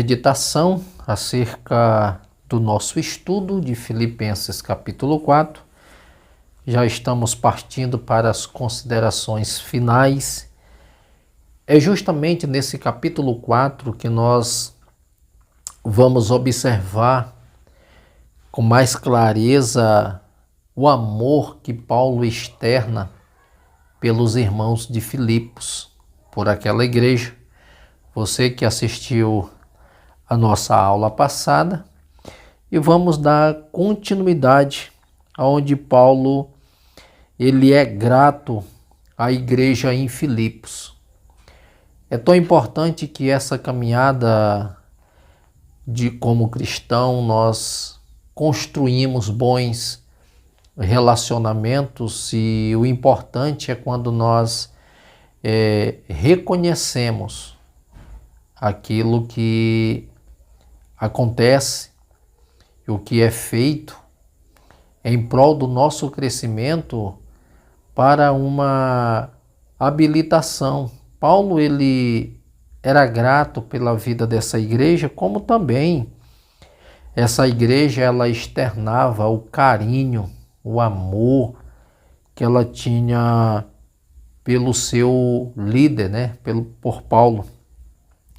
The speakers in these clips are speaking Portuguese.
meditação acerca do nosso estudo de Filipenses capítulo 4. Já estamos partindo para as considerações finais. É justamente nesse capítulo 4 que nós vamos observar com mais clareza o amor que Paulo externa pelos irmãos de Filipos, por aquela igreja. Você que assistiu a nossa aula passada, e vamos dar continuidade aonde Paulo ele é grato à igreja em Filipos. É tão importante que essa caminhada como cristão nós construímos bons relacionamentos, e o importante é quando nós reconhecemos aquilo que acontece, o que é feito em prol do nosso crescimento para uma habilitação. Paulo ele era grato pela vida dessa igreja, como também essa igreja ela externava o carinho, o amor que ela tinha pelo seu líder, por Paulo.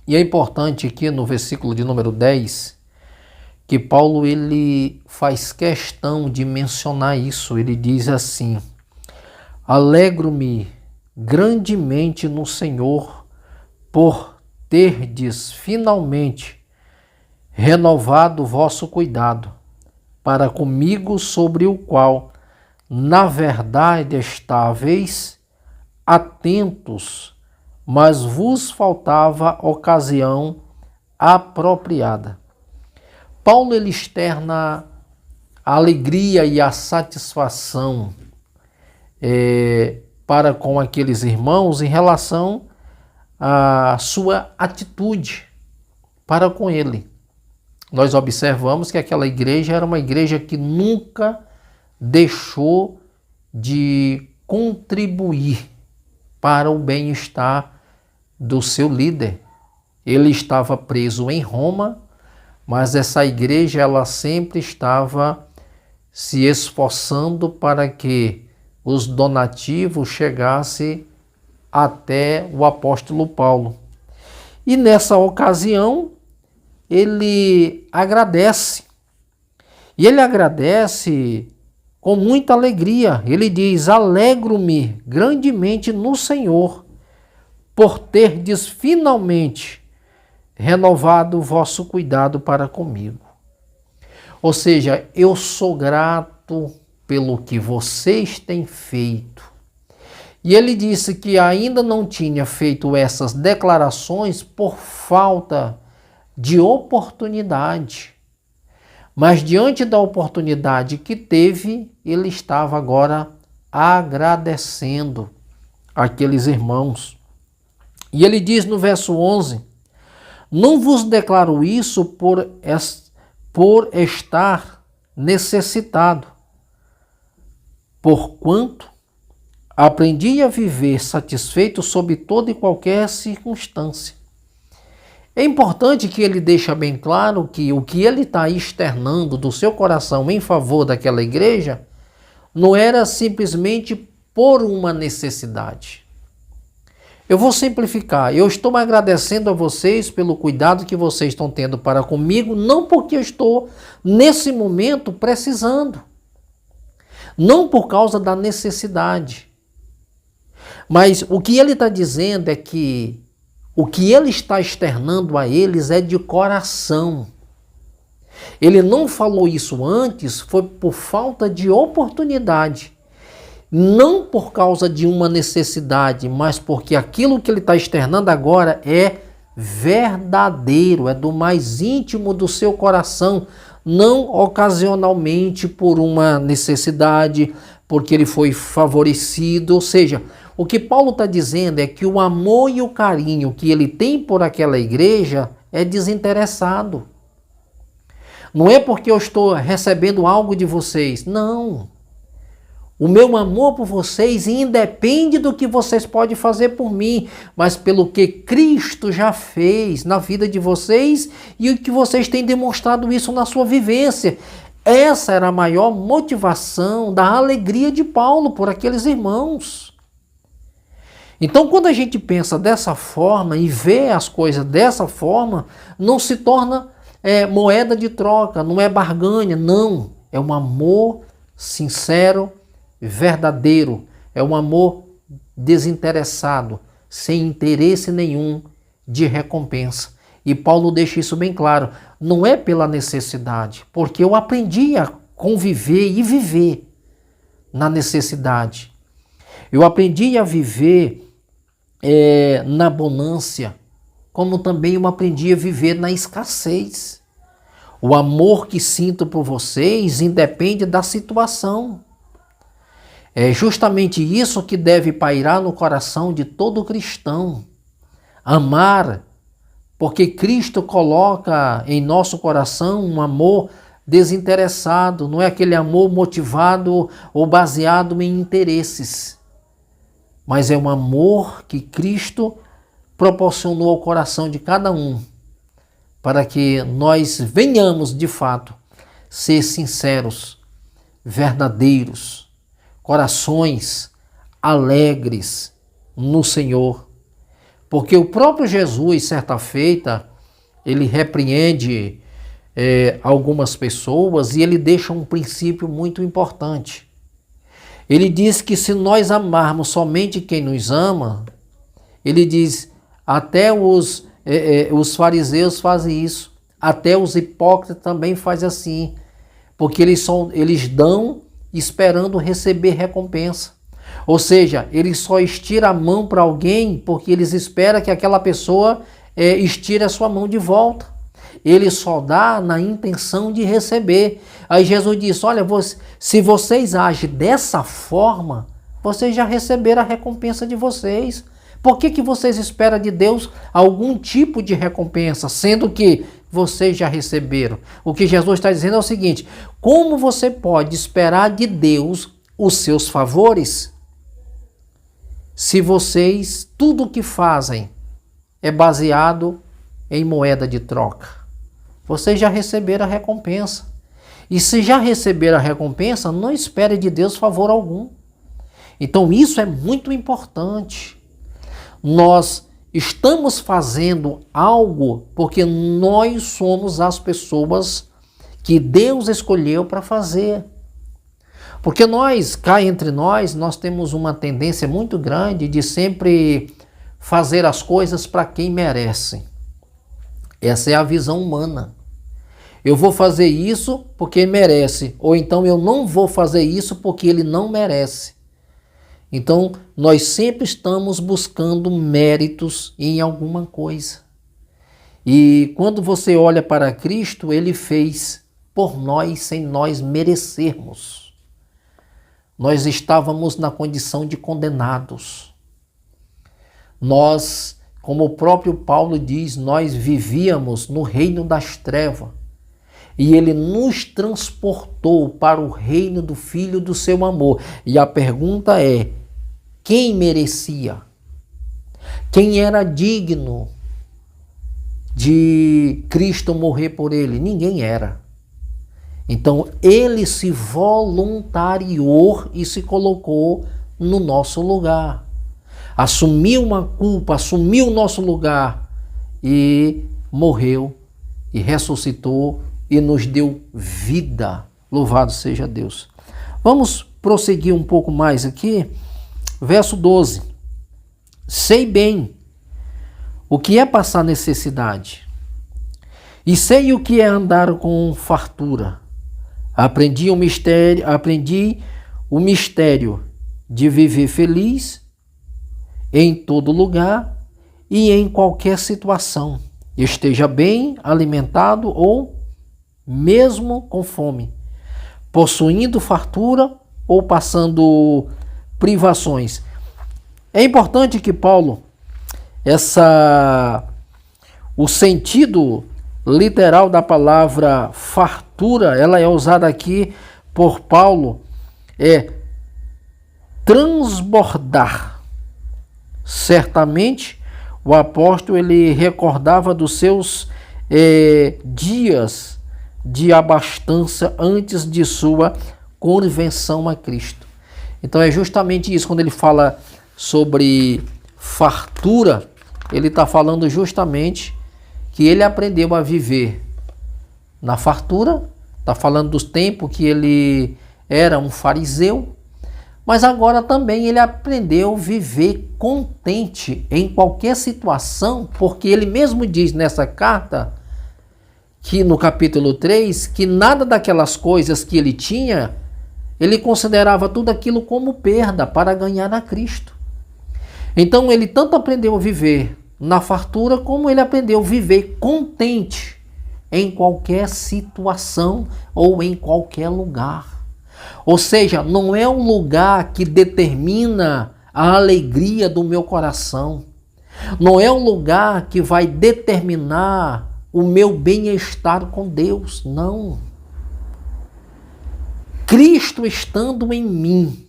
E é importante aqui no versículo de número 10, que Paulo ele faz questão de mencionar isso. Ele diz assim: alegro-me grandemente no Senhor por terdes finalmente renovado o vosso cuidado para comigo, sobre o qual, na verdade, estáveis atentos, mas vos faltava ocasião apropriada. Paulo ele externa a alegria e a satisfação para com aqueles irmãos em relação à sua atitude para com ele. Nós observamos que aquela igreja era uma igreja que nunca deixou de contribuir para o bem-estar do seu líder. Ele estava preso em Roma, mas essa igreja ela sempre estava se esforçando para que os donativos chegassem até o apóstolo Paulo. E nessa ocasião ele agradece. E ele agradece com muita alegria. Ele diz: alegro-me grandemente no Senhor por terdes finalmente renovado o vosso cuidado para comigo. Ou seja, eu sou grato pelo que vocês têm feito. E ele disse que ainda não tinha feito essas declarações por falta de oportunidade. Mas diante da oportunidade que teve, ele estava agora agradecendo aqueles irmãos. E ele diz no verso 11: não vos declaro isso por estar necessitado, porquanto aprendi a viver satisfeito sob toda e qualquer circunstância. É importante que ele deixe bem claro que o que ele está externando do seu coração em favor daquela igreja não era simplesmente por uma necessidade. Eu vou simplificar. Eu estou agradecendo a vocês pelo cuidado que vocês estão tendo para comigo, não porque eu estou, nesse momento, precisando. Não por causa da necessidade. Mas o que ele está dizendo é que o que ele está externando a eles é de coração. Ele não falou isso antes, foi por falta de oportunidade. Não por causa de uma necessidade, mas porque aquilo que ele está externando agora é verdadeiro, é do mais íntimo do seu coração, não ocasionalmente por uma necessidade, porque ele foi favorecido. Ou seja, o que Paulo está dizendo é que o amor e o carinho que ele tem por aquela igreja é desinteressado. Não é porque eu estou recebendo algo de vocês, não. O meu amor por vocês independe do que vocês podem fazer por mim, mas pelo que Cristo já fez na vida de vocês e o que vocês têm demonstrado isso na sua vivência. Essa era a maior motivação da alegria de Paulo por aqueles irmãos. Então, quando a gente pensa dessa forma e vê as coisas dessa forma, não se torna moeda de troca, não é barganha, não. É um amor sincero, verdadeiro, é um amor desinteressado, sem interesse nenhum de recompensa. E Paulo deixa isso bem claro, não é pela necessidade, porque eu aprendi a conviver e viver na necessidade. Eu aprendi a viver na bonância, como também eu aprendi a viver na escassez. O amor que sinto por vocês independe da situação. É justamente isso que deve pairar no coração de todo cristão. Amar, porque Cristo coloca em nosso coração um amor desinteressado, não é aquele amor motivado ou baseado em interesses, mas é um amor que Cristo proporcionou ao coração de cada um, para que nós venhamos de fato ser sinceros, verdadeiros, corações alegres no Senhor. Porque o próprio Jesus, certa feita, ele repreende algumas pessoas e ele deixa um princípio muito importante. Ele diz que se nós amarmos somente quem nos ama, ele diz, até os fariseus fazem isso, até os hipócritas também fazem assim, porque eles dão esperando receber recompensa. Ou seja, eles só estiram a mão para alguém porque eles esperam que aquela pessoa estire a sua mão de volta. Ele só dá na intenção de receber. Aí Jesus disse, olha, se vocês agem dessa forma, vocês já receberam a recompensa de vocês. Por que vocês esperam de Deus algum tipo de recompensa, sendo que vocês já receberam? O que Jesus está dizendo é o seguinte, como você pode esperar de Deus os seus favores, se vocês, tudo o que fazem é baseado em moeda de troca? Vocês já receberam a recompensa. E se já receberam a recompensa, não espere de Deus favor algum. Então isso é muito importante. Nós estamos fazendo algo porque nós somos as pessoas que Deus escolheu para fazer. Porque cá entre nós temos uma tendência muito grande de sempre fazer as coisas para quem merece. Essa é a visão humana. Eu vou fazer isso porque merece, ou então eu não vou fazer isso porque ele não merece. Então, nós sempre estamos buscando méritos em alguma coisa. E quando você olha para Cristo, ele fez por nós sem nós merecermos. Nós estávamos na condição de condenados. Nós, como o próprio Paulo diz, nós vivíamos no reino das trevas. E ele nos transportou para o reino do Filho do seu amor. E a pergunta é, quem merecia? Quem era digno de Cristo morrer por ele? Ninguém era. Então ele se voluntariou e se colocou no nosso lugar. Assumiu uma culpa, assumiu o nosso lugar e morreu e ressuscitou e nos deu vida. Louvado seja Deus. Vamos prosseguir um pouco mais aqui. Verso 12. Sei bem o que é passar necessidade, e sei o que é andar com fartura. Aprendi o mistério de viver feliz em todo lugar e em qualquer situação, esteja bem alimentado ou mesmo com fome, possuindo fartura ou passando privações. É importante que Paulo, o sentido literal da palavra fartura, ela é usada aqui por Paulo, transbordar. Certamente, o apóstolo ele recordava dos seus dias de abastança antes de sua conversão a Cristo. Então é justamente isso, quando ele fala sobre fartura, ele está falando justamente que ele aprendeu a viver na fartura, está falando dos tempos que ele era um fariseu, mas agora também ele aprendeu a viver contente em qualquer situação, porque ele mesmo diz nessa carta, que no capítulo 3, que nada daquelas coisas que ele tinha, ele considerava tudo aquilo como perda para ganhar a Cristo. Então ele tanto aprendeu a viver na fartura, como ele aprendeu a viver contente em qualquer situação ou em qualquer lugar. Ou seja, não é um lugar que determina a alegria do meu coração. Não é um lugar que vai determinar o meu bem-estar com Deus. Não. Cristo estando em mim,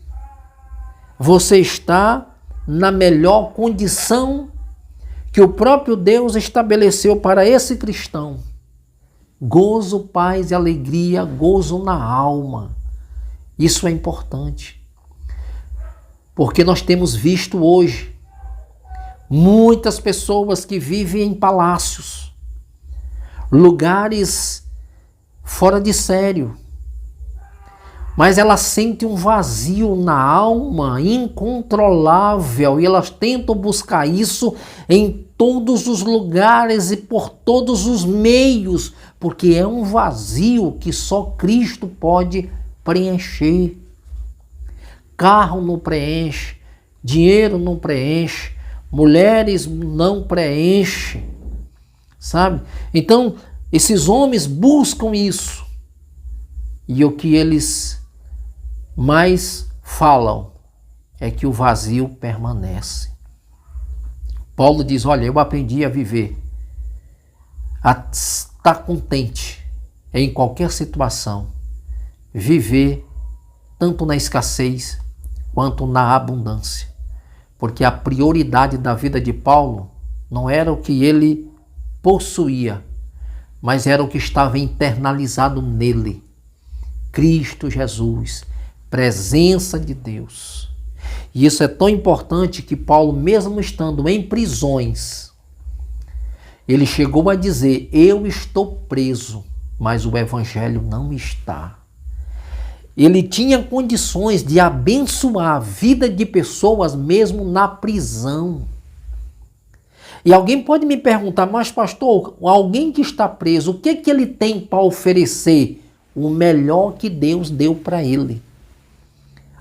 você está na melhor condição que o próprio Deus estabeleceu para esse cristão. Gozo, paz e alegria, gozo na alma. Isso é importante. Porque nós temos visto hoje muitas pessoas que vivem em palácios, lugares fora de sério, mas elas sentem um vazio na alma incontrolável e elas tentam buscar isso em todos os lugares e por todos os meios, porque é um vazio que só Cristo pode preencher. Carro não preenche, dinheiro não preenche, mulheres não preenche, sabe? Então, esses homens buscam isso. E o que eles mais falam é que o vazio permanece. Paulo diz, olha, eu aprendi a viver, a estar contente em qualquer situação, viver tanto na escassez quanto na abundância. Porque a prioridade da vida de Paulo não era o que ele possuía, mas era o que estava internalizado nele. Cristo Jesus, presença de Deus. E isso é tão importante que Paulo, mesmo estando em prisões, ele chegou a dizer, eu estou preso, mas o evangelho não está. Ele tinha condições de abençoar a vida de pessoas mesmo na prisão. E alguém pode me perguntar, mas pastor, alguém que está preso, o que ele tem para oferecer? O melhor que Deus deu para ele.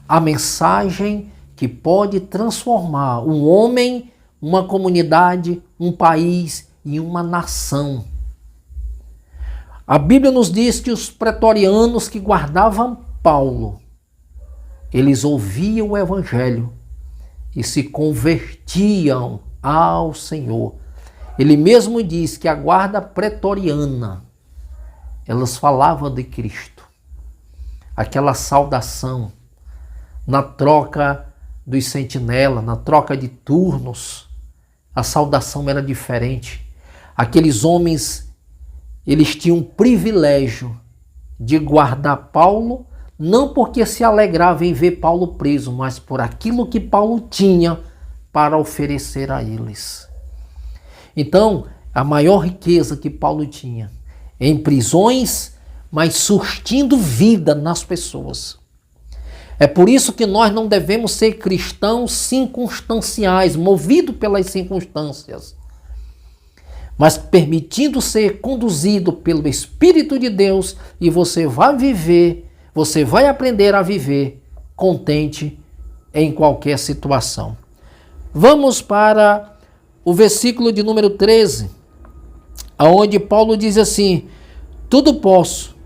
A mensagem que pode transformar um homem, uma comunidade, um país e uma nação. A Bíblia nos diz que os pretorianos que guardavam Paulo, eles ouviam o evangelho e se convertiam ao Senhor. Ele mesmo diz que a guarda pretoriana, elas falavam de Cristo. Aquela saudação, na troca dos sentinelas, na troca de turnos, a saudação era diferente. Aqueles homens, eles tinham o privilégio de guardar Paulo, não porque se alegravam em ver Paulo preso, mas por aquilo que Paulo tinha para oferecer a eles. Então, a maior riqueza que Paulo tinha, em prisões, mas surtindo vida nas pessoas. É por isso que nós não devemos ser cristãos circunstanciais, movidos pelas circunstâncias, mas permitindo ser conduzido pelo Espírito de Deus, e você vai viver, você vai aprender a viver contente em qualquer situação. Vamos para o versículo de número 13, onde Paulo diz assim, tudo posso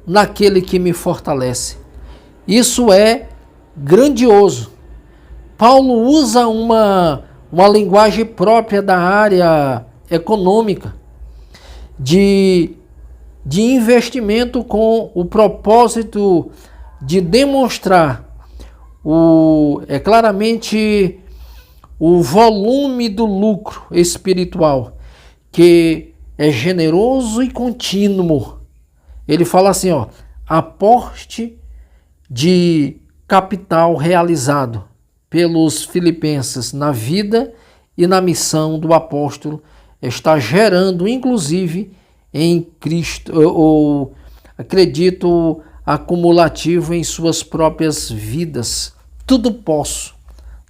naquele que me fortalece. Isso é grandioso. Paulo usa uma linguagem própria da área econômica, de investimento com o propósito de demonstrar claramente o volume do lucro espiritual, que é generoso e contínuo. Ele fala assim, aporte de capital realizado pelos filipenses na vida e na missão do apóstolo está gerando, inclusive, em Cristo, ou acredito, acumulativo em suas próprias vidas. Tudo posso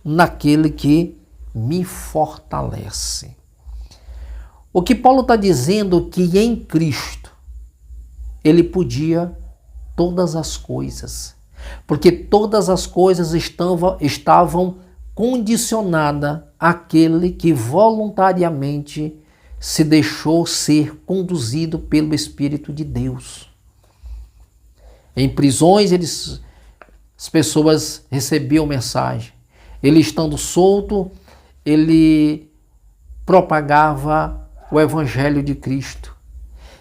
naquele que me fortalece. O que Paulo está dizendo que em Cristo ele podia todas as coisas, porque todas as coisas estavam condicionadas àquele que voluntariamente se deixou ser conduzido pelo Espírito de Deus. Em prisões, as pessoas recebiam mensagem. Ele estando solto, ele propagava o Evangelho de Cristo.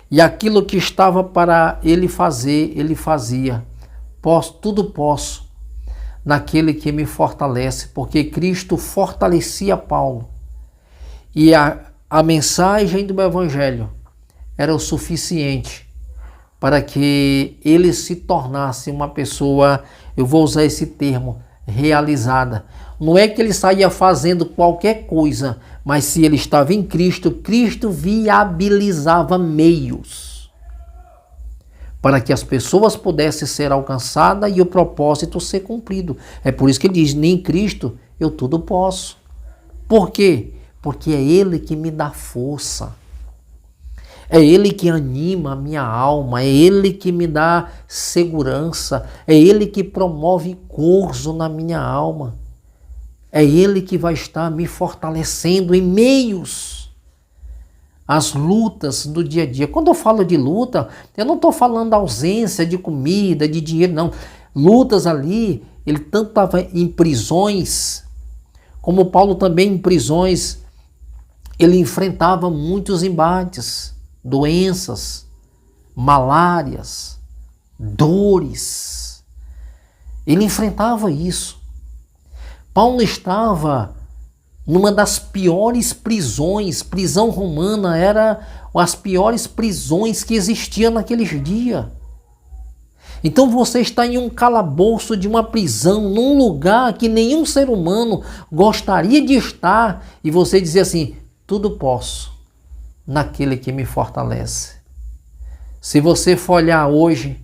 E aquilo que estava para ele fazer, ele fazia. Tudo posso naquele que me fortalece, porque Cristo fortalecia Paulo. E a mensagem do Evangelho era o suficiente para que ele se tornasse uma pessoa, eu vou usar esse termo, realizada. Não é que ele saía fazendo qualquer coisa, mas se ele estava em Cristo, Cristo viabilizava meios para que as pessoas pudessem ser alcançadas e o propósito ser cumprido. É por isso que ele diz, em Cristo eu tudo posso. Por quê? Porque é Ele que me dá força. É Ele que anima a minha alma, é Ele que me dá segurança, é Ele que promove gozo na minha alma. É Ele que vai estar me fortalecendo em meios às lutas do dia a dia. Quando eu falo de luta, eu não estou falando da ausência de comida, de dinheiro, não. Lutas ali, ele tanto estava em prisões, como Paulo também em prisões, ele enfrentava muitos embates, doenças, malárias, dores. Ele enfrentava isso. Paulo estava numa das piores prisões. Prisão romana era as piores prisões que existiam naqueles dias. Então você está em um calabouço de uma prisão, num lugar que nenhum ser humano gostaria de estar, e você dizia assim, tudo posso naquele que me fortalece. Se você for olhar hoje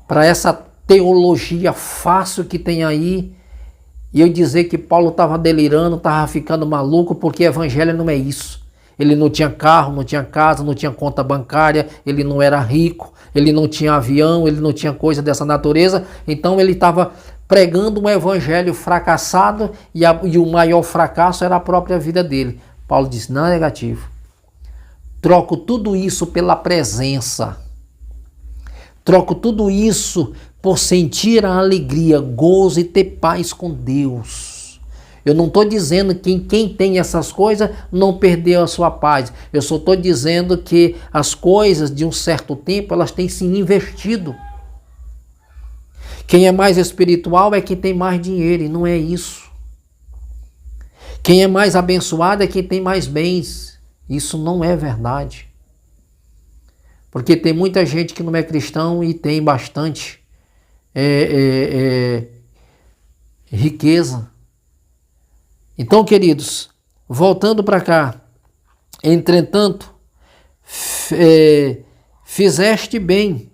para essa teologia fácil que tem aí, e eu dizer que Paulo estava delirando, estava ficando maluco, porque evangelho não é isso. Ele não tinha carro, não tinha casa, não tinha conta bancária, ele não era rico, ele não tinha avião, ele não tinha coisa dessa natureza. Então ele estava pregando um evangelho fracassado e o maior fracasso era a própria vida dele. Paulo disse, não é negativo. Troco tudo isso pela presença. Troco tudo isso por sentir a alegria, gozo e ter paz com Deus. Eu não estou dizendo que quem tem essas coisas não perdeu a sua paz. Eu só estou dizendo que as coisas de um certo tempo elas têm se investido. Quem é mais espiritual é quem tem mais dinheiro e não é isso. Quem é mais abençoado é quem tem mais bens. Isso não é verdade. Porque tem muita gente que não é cristão e tem bastante riqueza. Então, queridos, voltando para cá, entretanto, fizeste bem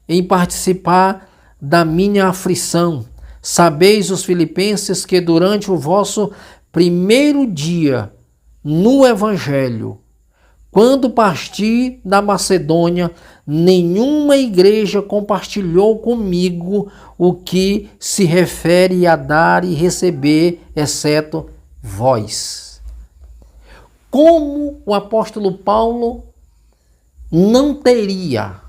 em participar da minha aflição. Sabeis os filipenses que durante o vosso primeiro dia no Evangelho, quando parti da Macedônia, nenhuma igreja compartilhou comigo o que se refere a dar e receber, exceto vós. Como o apóstolo Paulo não teria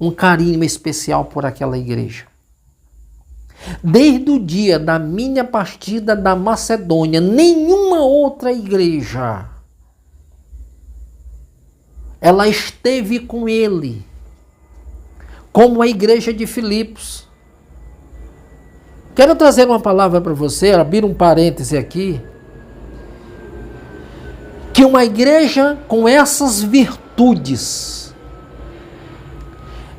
um carinho especial por aquela igreja? Desde o dia da minha partida da Macedônia, nenhuma outra igreja ela esteve com ele como a igreja de Filipos. Quero trazer uma palavra para você, abrir um parêntese aqui, que uma igreja com essas virtudes,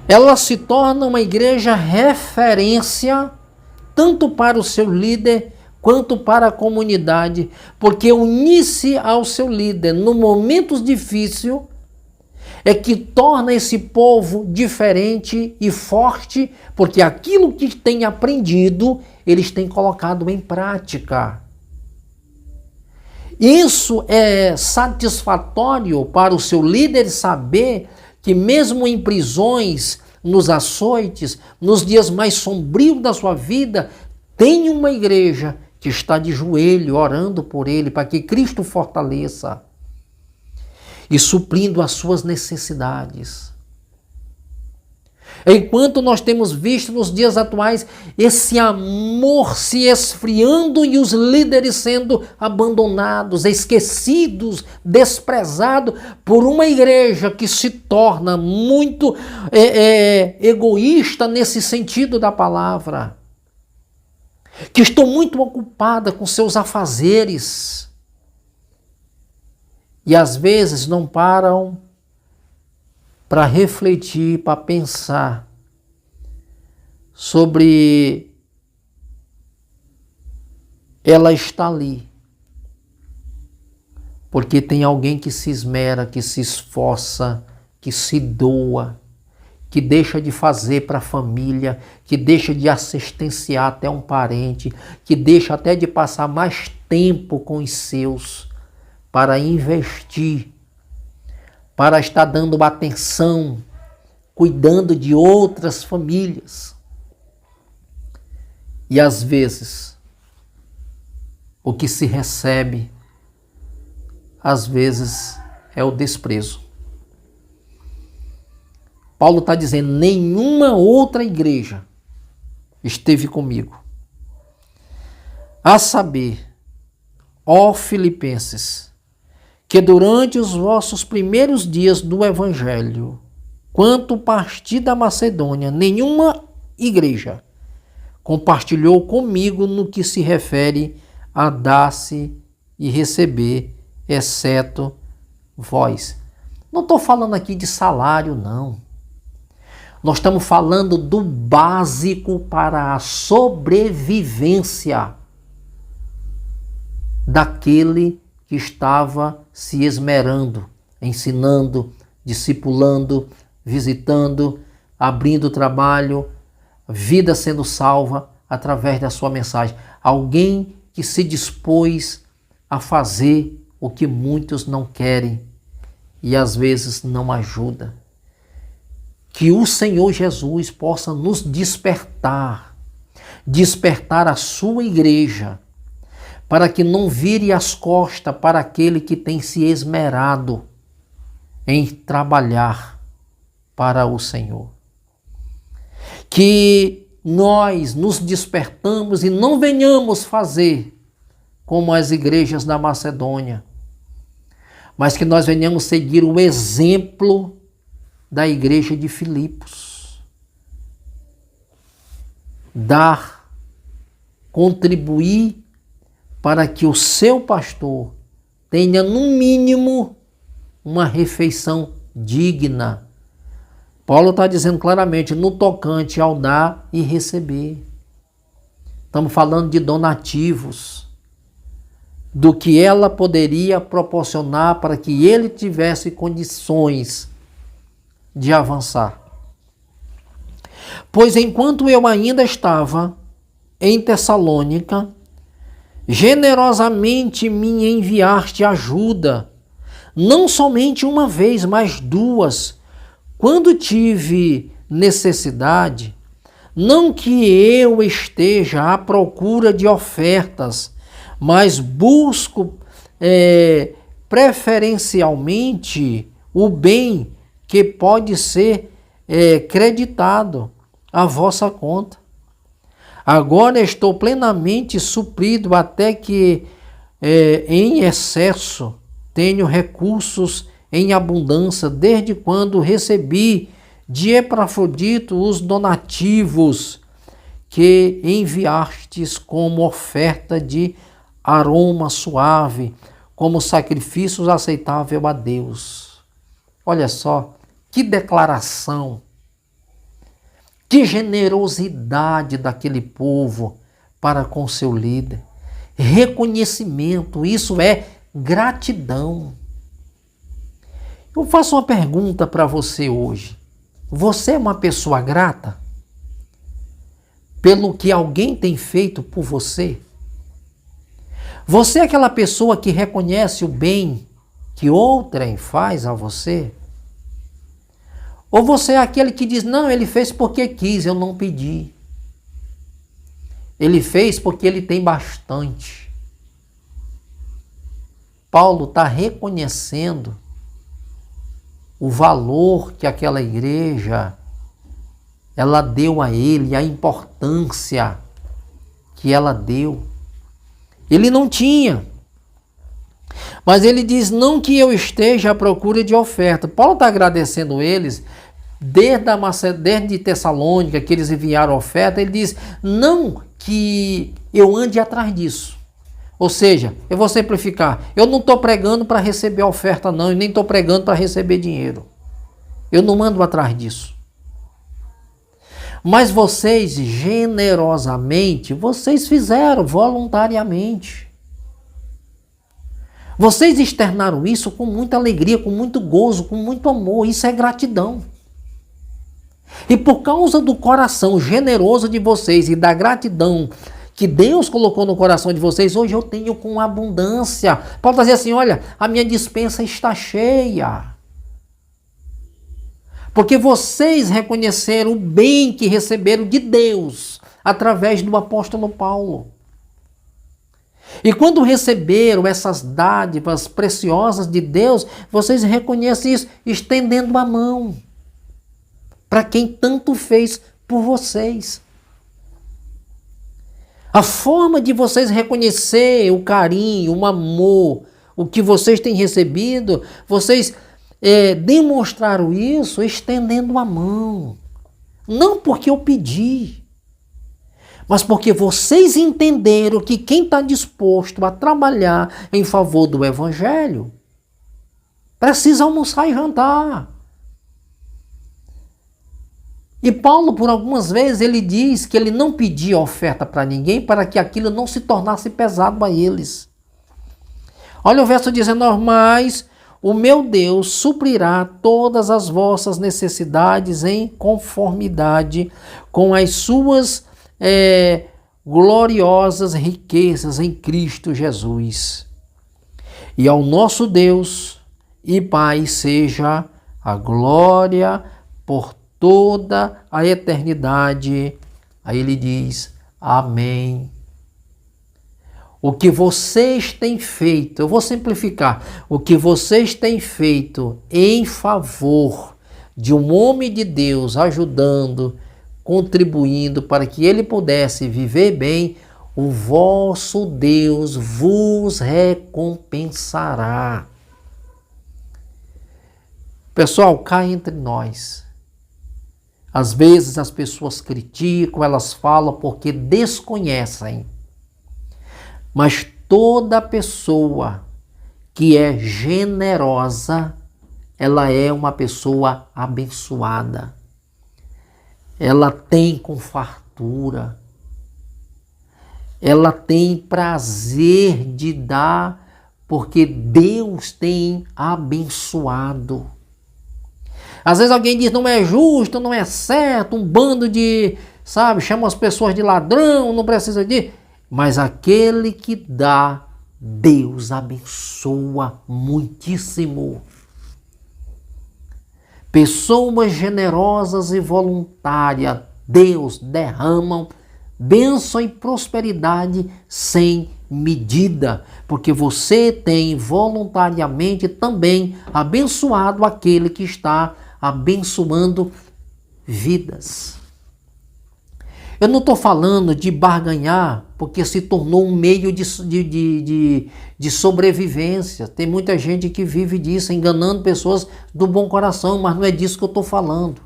ela se torna uma igreja referência tanto para o seu líder quanto para a comunidade, porque unir-se ao seu líder no momentos difíceis é que torna esse povo diferente e forte, porque aquilo que tem aprendido, eles têm colocado em prática. Isso é satisfatório para o seu líder saber que mesmo em prisões, nos açoites, nos dias mais sombrios da sua vida, tem uma igreja que está de joelho orando por ele, para que Cristo fortaleça e suprindo as suas necessidades. Enquanto nós temos visto nos dias atuais esse amor se esfriando e os líderes sendo abandonados, esquecidos, desprezados por uma igreja que se torna muito egoísta nesse sentido da palavra, que estou muito ocupada com seus afazeres e às vezes não param para refletir, para pensar sobre ela está ali, porque tem alguém que se esmera, que se esforça, que se doa, que deixa de fazer para a família, que deixa de assistenciar até um parente, que deixa até de passar mais tempo com os seus para investir, para estar dando atenção, cuidando de outras famílias. E às vezes, o que se recebe, às vezes, é o desprezo. Paulo está dizendo, nenhuma outra igreja esteve comigo. A saber, ó Filipenses, que durante os vossos primeiros dias do Evangelho, quanto parti da Macedônia, nenhuma igreja compartilhou comigo no que se refere a dar-se e receber, exceto vós. Não estou falando aqui de salário, não. Nós estamos falando do básico para a sobrevivência daquele que estava se esmerando, ensinando, discipulando, visitando, abrindo trabalho, vida sendo salva através da sua mensagem. Alguém que se dispôs a fazer o que muitos não querem e às vezes não ajuda. Que o Senhor Jesus possa nos despertar a sua igreja, para que não vire as costas para aquele que tem se esmerado em trabalhar para o Senhor. Que nós nos despertamos e não venhamos fazer como as igrejas da Macedônia, mas que nós venhamos seguir o exemplo da igreja de Filipos. Dar, contribuir para que o seu pastor tenha, no mínimo, uma refeição digna. Paulo está dizendo claramente, no tocante ao dar e receber. Estamos falando de donativos, do que ela poderia proporcionar para que ele tivesse condições de avançar. Pois enquanto eu ainda estava em Tessalônica, generosamente me enviaste ajuda, não somente uma vez, mas duas, quando tive necessidade. Não que eu esteja à procura de ofertas, mas busco preferencialmente o bem que pode ser creditado à vossa conta. Agora estou plenamente suprido, até que em excesso tenho recursos em abundância, desde quando recebi de Epafrodito os donativos que enviastes como oferta de aroma suave, como sacrifícios aceitável a Deus. Olha só, que declaração, que generosidade daquele povo para com seu líder. Reconhecimento, isso é gratidão. Eu faço uma pergunta para você hoje. Você é uma pessoa grata pelo que alguém tem feito por você? Você é aquela pessoa que reconhece o bem que outrem faz a você? Ou você é aquele que diz, não, ele fez porque quis, eu não pedi. Ele fez porque ele tem bastante. Paulo está reconhecendo o valor que aquela igreja ela deu a ele, a importância que ela deu. Ele não tinha. Mas ele diz, não que eu esteja à procura de oferta. Paulo está agradecendo eles, desde Tessalônica, que eles enviaram oferta, ele diz, não que eu ande atrás disso. Ou seja, eu vou simplificar, eu não estou pregando para receber oferta não, e nem estou pregando para receber dinheiro. Eu não ando atrás disso. Mas vocês, generosamente, vocês fizeram voluntariamente. Vocês externaram isso com muita alegria, com muito gozo, com muito amor. Isso é gratidão. E por causa do coração generoso de vocês e da gratidão que Deus colocou no coração de vocês, hoje eu tenho com abundância. Paulo dizer assim, olha, a minha despensa está cheia. Porque vocês reconheceram o bem que receberam de Deus através do apóstolo Paulo. E quando receberam essas dádivas preciosas de Deus, vocês reconhecem isso estendendo a mão para quem tanto fez por vocês. A forma de vocês reconhecer o carinho, o amor, o que vocês têm recebido, vocês demonstraram isso estendendo a mão. Não porque eu pedi, mas porque vocês entenderam que quem está disposto a trabalhar em favor do Evangelho precisa almoçar e jantar. E Paulo, por algumas vezes, ele diz que ele não pedia oferta para ninguém para que aquilo não se tornasse pesado a eles. Olha o verso 19, mas o meu Deus suprirá todas as vossas necessidades em conformidade com as suas gloriosas riquezas em Cristo Jesus. E ao nosso Deus e Pai seja a glória por toda a eternidade. Aí ele diz, amém. O que vocês têm feito, eu vou simplificar, o que vocês têm feito em favor de um homem de Deus, ajudando, contribuindo para que ele pudesse viver bem, o vosso Deus vos recompensará. Pessoal, cá entre nós, às vezes as pessoas criticam, elas falam porque desconhecem. Mas toda pessoa que é generosa, ela é uma pessoa abençoada. Ela tem com fartura. Ela tem prazer de dar, porque Deus tem abençoado. Às vezes alguém diz, não é justo, não é certo, um bando de, chama as pessoas de ladrão, não precisa de... Mas aquele que dá, Deus abençoa muitíssimo. Pessoas generosas e voluntárias, Deus derrama bênção e prosperidade sem medida, porque você tem voluntariamente também abençoado aquele que está abençoando vidas. Eu não estou falando de barganhar, porque se tornou um meio de sobrevivência. Tem muita gente que vive disso, enganando pessoas do bom coração, mas não é disso que eu estou falando.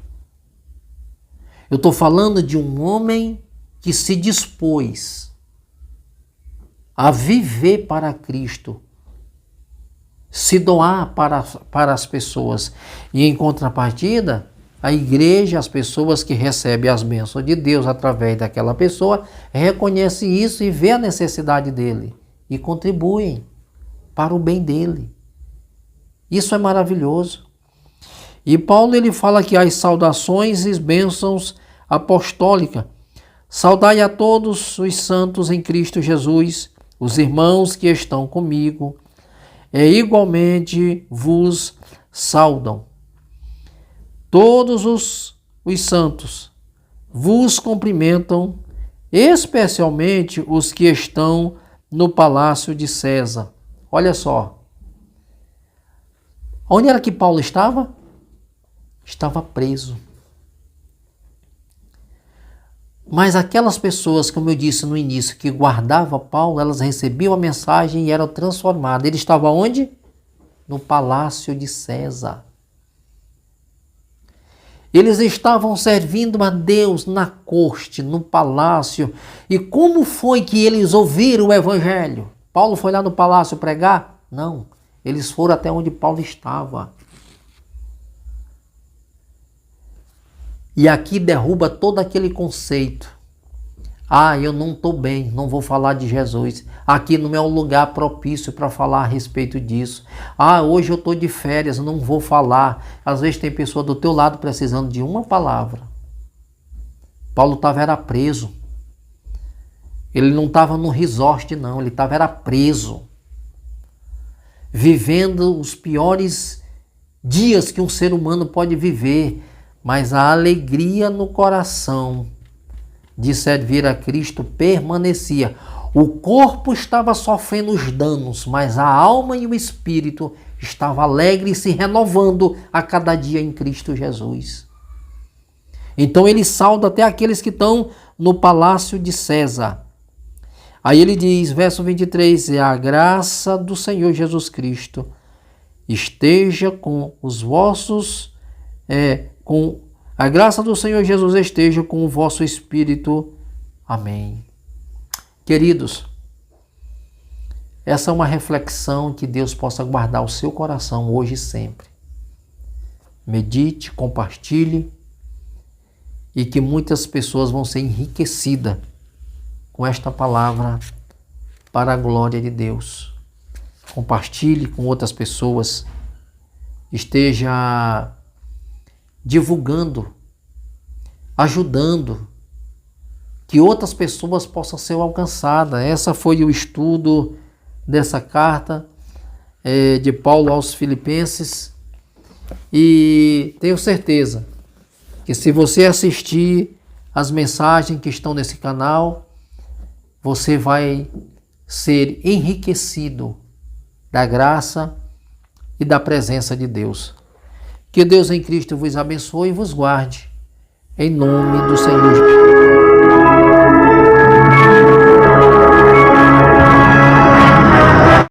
Eu estou falando de um homem que se dispôs a viver para Cristo, se doar para as pessoas. E em contrapartida, a igreja, as pessoas que recebem as bênçãos de Deus através daquela pessoa, reconhecem isso e vê a necessidade dele e contribuem para o bem dele. Isso é maravilhoso. E Paulo ele fala que as saudações e bênçãos apostólicas. Saudai a todos os santos em Cristo Jesus, os irmãos que estão comigo, igualmente vos saudam. Todos os santos vos cumprimentam, especialmente os que estão no palácio de César. Olha só. Onde era que Paulo estava? Estava preso. Mas aquelas pessoas, como eu disse no início, que guardavam Paulo, elas recebiam a mensagem e eram transformadas. Ele estava onde? No palácio de César. Eles estavam servindo a Deus na corte, no palácio. E como foi que eles ouviram o evangelho? Paulo foi lá no palácio pregar? Não. Eles foram até onde Paulo estava. E aqui derruba todo aquele conceito. Ah, eu não estou bem, não vou falar de Jesus. Aqui não é um lugar propício para falar a respeito disso. Ah, hoje eu estou de férias, não vou falar. Às vezes tem pessoa do teu lado precisando de uma palavra. Paulo era preso. Ele não estava no resort, não. Ele era preso. Vivendo os piores dias que um ser humano pode viver. Mas a alegria no coração de servir a Cristo permanecia. O corpo estava sofrendo os danos, mas a alma e o espírito estavam alegres e se renovando a cada dia em Cristo Jesus. Então ele sauda até aqueles que estão no palácio de César. Aí ele diz, verso 23, a graça do Senhor Jesus Cristo esteja com os vossos... A graça do Senhor Jesus esteja com o vosso espírito. Amém. Queridos, essa é uma reflexão que Deus possa guardar o seu coração hoje e sempre. Medite, compartilhe e que muitas pessoas vão ser enriquecidas com esta palavra para a glória de Deus. Compartilhe com outras pessoas. Esteja divulgando, ajudando, que outras pessoas possam ser alcançadas. Essa foi o estudo dessa carta de Paulo aos Filipenses, e tenho certeza que se você assistir as mensagens que estão nesse canal, você vai ser enriquecido da graça e da presença de Deus. Que Deus em Cristo vos abençoe e vos guarde. Em nome do Senhor Jesus.